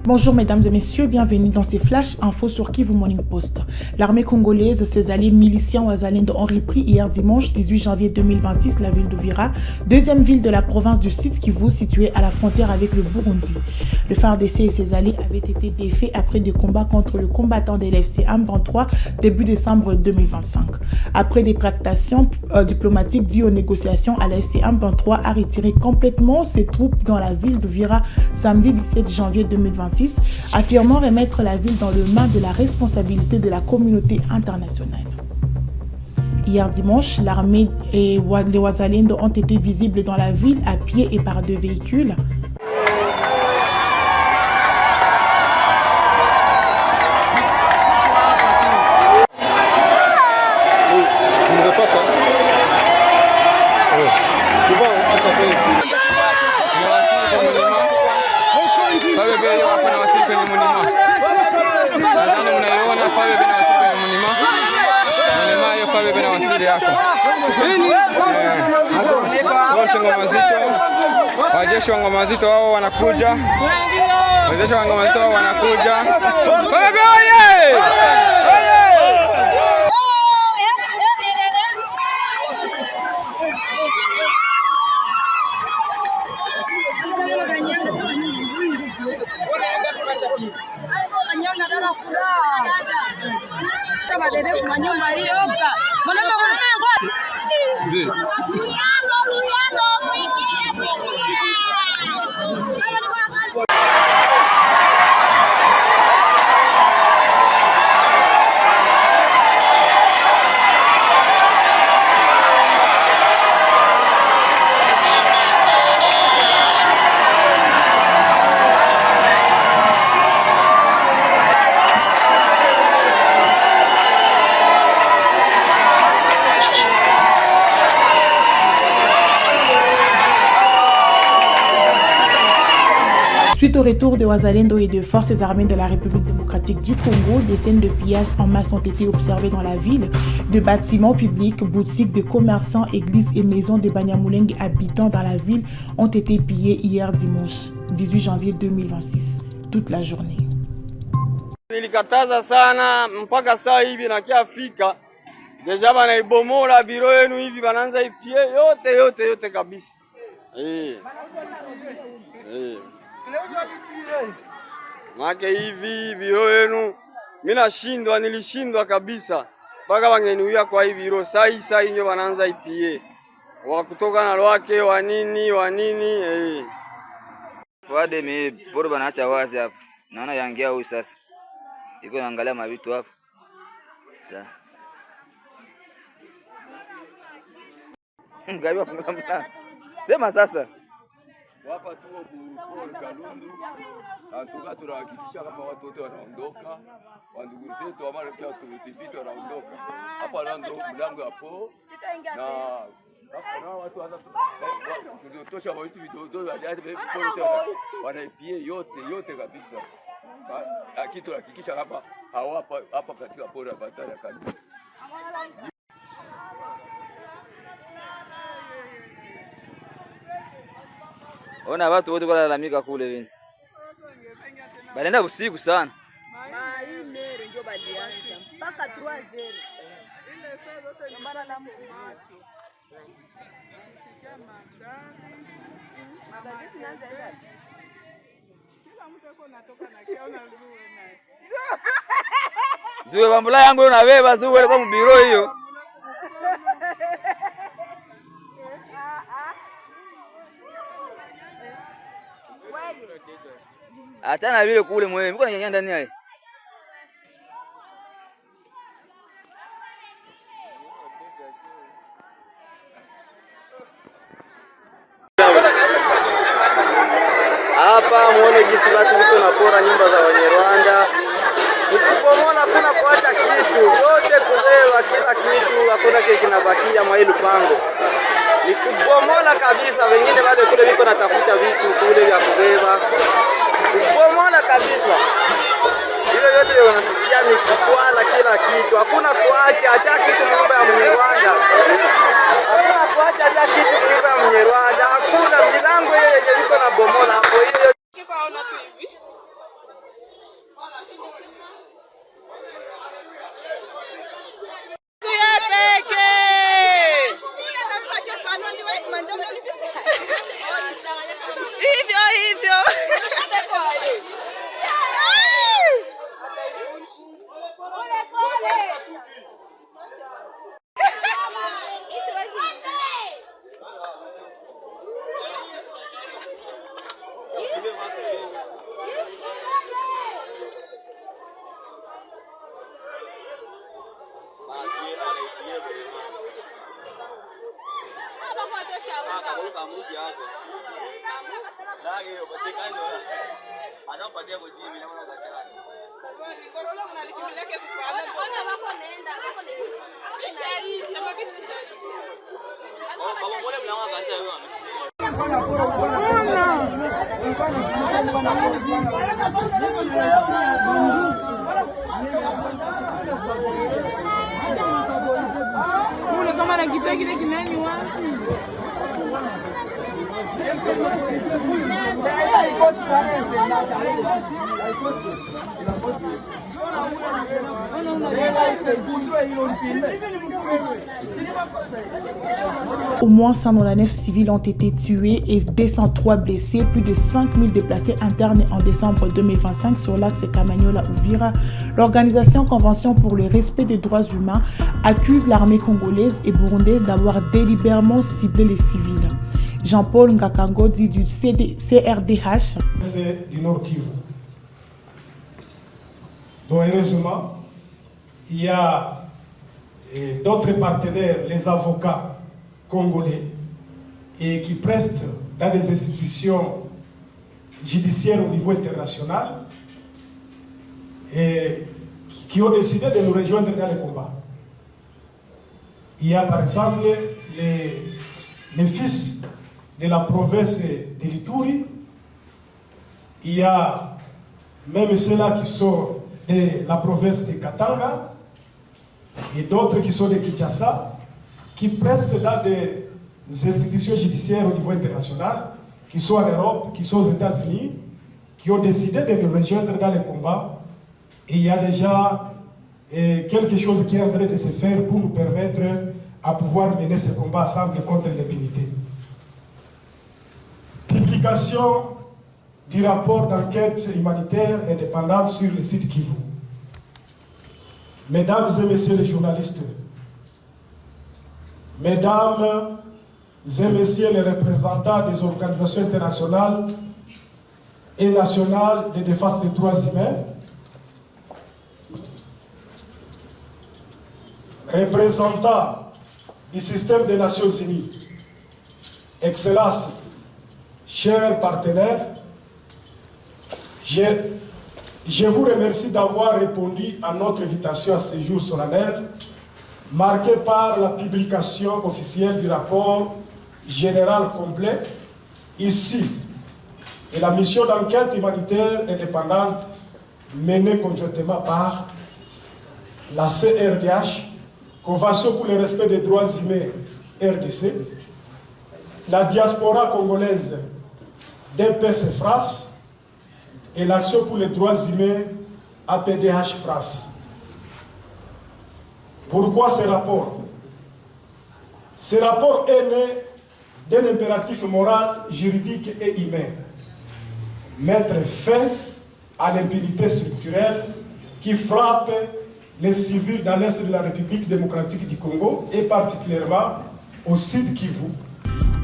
Bonjour mesdames et messieurs, bienvenue dans ces Flash Info sur Kivu Morning Post. L'armée congolaise et ses alliés miliciens Wazalendo ont repris hier dimanche 18 janvier 2026 la ville d'Uvira, deuxième ville de la province du Sud Kivu située à la frontière avec le Burundi. Le FARDC et ses alliés avaient été défaits après des combats contre le combattant de l'FC M23 début décembre 2025. Après des tractations diplomatiques dues aux négociations, à l'FC M23 a retiré complètement ses troupes dans la ville d'Uvira samedi 17 janvier 2026. Affirmant remettre la ville dans le main de la responsabilité de la communauté internationale. Hier dimanche, l'armée et les Wazalendo ont été visibles dans la ville à pied et par deux véhicules. Je ne veux pas ça. Tu vois, on a fait les filles. Wajeshi wa Ngoma Nzito wao wanakuja. Wajeshi wa Ngoma Nzito wao wanakuja. Suite au retour de Wazalendo et de forces armées de la République démocratique du Congo, des scènes de pillage en masse ont été observées dans la ville. De bâtiments publics, boutiques de commerçants, églises et maisons de Banyamulenge habitants dans la ville ont été pillées hier dimanche 18 janvier 2026, toute la journée. Nilikataza sana mpaka saa hivi na kiafika. Deja banaibomola biro yenu hivi bananza ipie yote kabisa. Make hivi biro yenu nilishindwa kabisa. Mpaka wangeniuya kwa hivi biro saa hii ndio bananza ipie. Wa kutoka na lwake wa nini. Fuade mi bora banaacha wazi hapa. Naona yangia huyu sasa. Iko naangalia mavitu hapa. Sasa. Ngaiwa funga mlango. Sema sasa. Wapa tuo kupori Kalundu, antuka tunahakikisha kama watu wote wanaondoka, wandugu zetu ambao pia tudhibiti wanaondoka. Hapa ndo mlango hapo na hapa watu wanatosha vitu vidogo hadi wanaipie yote kabisa. Kitu hakikisha kama hapa katika pori ya Batari ya Kalundu. Ona watu wote kwa lalamika kule vini. Balenda usiku sana. Maine ndio balianza mpaka 3h. Ile saa zote ni mara la mmacho. Mama sisi naanza ile. Kila mtu yuko natoka na kiona nguo na. Zuwe bambula yangu unabeba zuwe kwa mbiro hiyo. Atana vile kule mwewe, mko nyanya ndani hai. Hapa muone jinsi watu wiko napora nyumba za Wanyarwanda. Ukipomona kuna kuacha kitu, yote kubeba kila kitu, hakuna kile kinabakia mwa ile lupango. Ni kubomola kabisa, wengine wale kule wiko natafuta vitu kule vya kubeba. Kubomola kabisa. Hiyo yote unasikia ni kukwala kila kitu. Hakuna kuacha hata kitu nyumba ya Mnyarwanda. Hakuna kuacha hata kitu nyumba ya Mnyarwanda. Hakuna milango yenye iko na bomola hapo. Hiyo Au moins 109 civils ont été tués et 203 blessés, plus de 5000 déplacés internes en décembre 2025 sur l'axe Kamanyola-Uvira. L'organisation Convention pour le respect des droits humains accuse l'armée congolaise et burundaise d'avoir délibérément ciblé les civils. Jean-Paul Ngakango dit du CRDH. C'est du Nord Kivu. Donc heureusement, il y a d'autres partenaires, les avocats congolais, et qui prestent dans des institutions judiciaires au niveau international et qui ont décidé de nous rejoindre dans le combat. Il y a par exemple les fils de la province de l'Ituri, il y a même ceux-là qui sont de la province de Katanga et d'autres qui sont de Kinshasa, qui prestent dans des institutions judiciaires au niveau international, qui sont en Europe, qui sont aux États-Unis, qui ont décidé de nous rejoindre dans le combat. Et il y a déjà quelque chose qui est en train de se faire pour nous permettre à pouvoir mener ce combat ensemble contre l'impunité. Publication du rapport d'enquête humanitaire indépendante sur le site Kivu. Mesdames et messieurs les journalistes, mesdames et messieurs les représentants des organisations internationales et nationales de défense des droits humains, représentants du système des Nations Unies, Excellences, chers partenaires, je vous remercie d'avoir répondu à notre invitation à ce jour solennel, marqué par la publication officielle du rapport général complet, ici, et la mission d'enquête humanitaire indépendante menée conjointement par la CRDH, Convention pour le respect des droits humains RDC, la diaspora congolaise DPS France et l'Action pour les droits humains APDH France. Pourquoi ce rapport? Ce rapport est né d'un impératif moral, juridique et humain. Mettre fin à l'impunité structurelle qui frappe les civils dans l'Est de la République démocratique du Congo et particulièrement au Sud Kivu.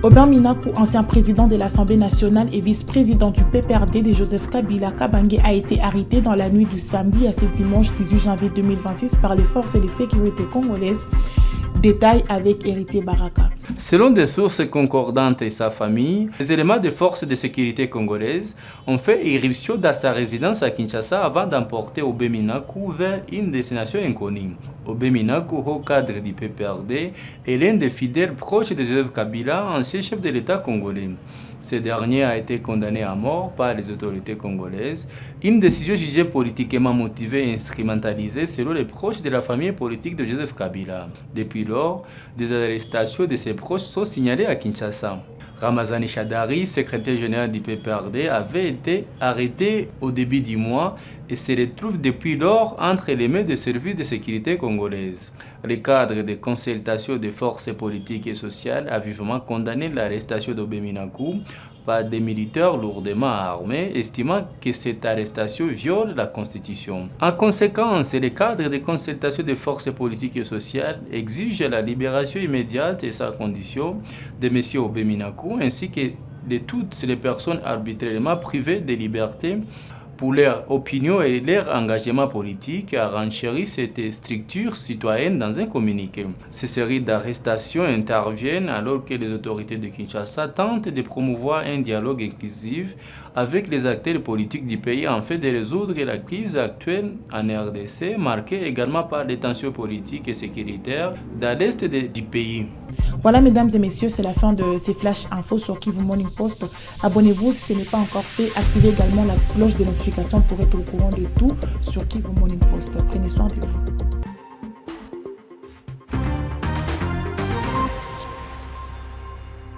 Aubin Minakou, ancien président de l'Assemblée nationale et vice-président du PPRD de Joseph Kabila Kabange, a été arrêté dans la nuit du samedi à ce dimanche 18 janvier 2026 par les forces de sécurité congolaises. Détail avec Héritier Baraka. Selon des sources concordantes et sa famille, les éléments des forces de sécurité congolaises ont fait irruption dans sa résidence à Kinshasa avant d'emporter Aubin Minakou vers une destination inconnue. Aubin Minakou, haut cadre du PPRD, est l'un des fidèles proches de Joseph Kabila, ancien chef de l'État congolais. Ce dernier a été condamné à mort par les autorités congolaises, une décision jugée politiquement motivée et instrumentalisée selon les proches de la famille politique de Joseph Kabila. Depuis lors, des arrestations de ses proches sont signalées à Kinshasa. Ramazani Chadari, secrétaire général du PPRD, avait été arrêté au début du mois et se retrouve depuis lors entre les mains des services de sécurité congolaises. Le cadre de consultation des forces politiques et sociales a vivement condamné l'arrestation d'Aubin Minakou par des militaires lourdement armés, estimant que cette arrestation viole la Constitution. En conséquence, le cadre de consultation des forces politiques et sociales exige la libération immédiate et sans condition de M. Aubin Minakou ainsi que de toutes les personnes arbitrairement privées de liberté pour leur opinion et leur engagement politique, a renchéri cette structure citoyenne dans un communiqué. Ces séries d'arrestations interviennent alors que les autorités de Kinshasa tentent de promouvoir un dialogue inclusif avec les acteurs politiques du pays afin de résoudre la crise actuelle en RDC, marquée également par des tensions politiques et sécuritaires dans l'est du pays. Voilà, mesdames et messieurs, c'est la fin de ces flash infos sur Kivu Morning Post. Abonnez-vous si ce n'est pas encore fait. Activez également la cloche de notification pour être au courant de tout sur Kivu Morning Post. Prenez soin de vous.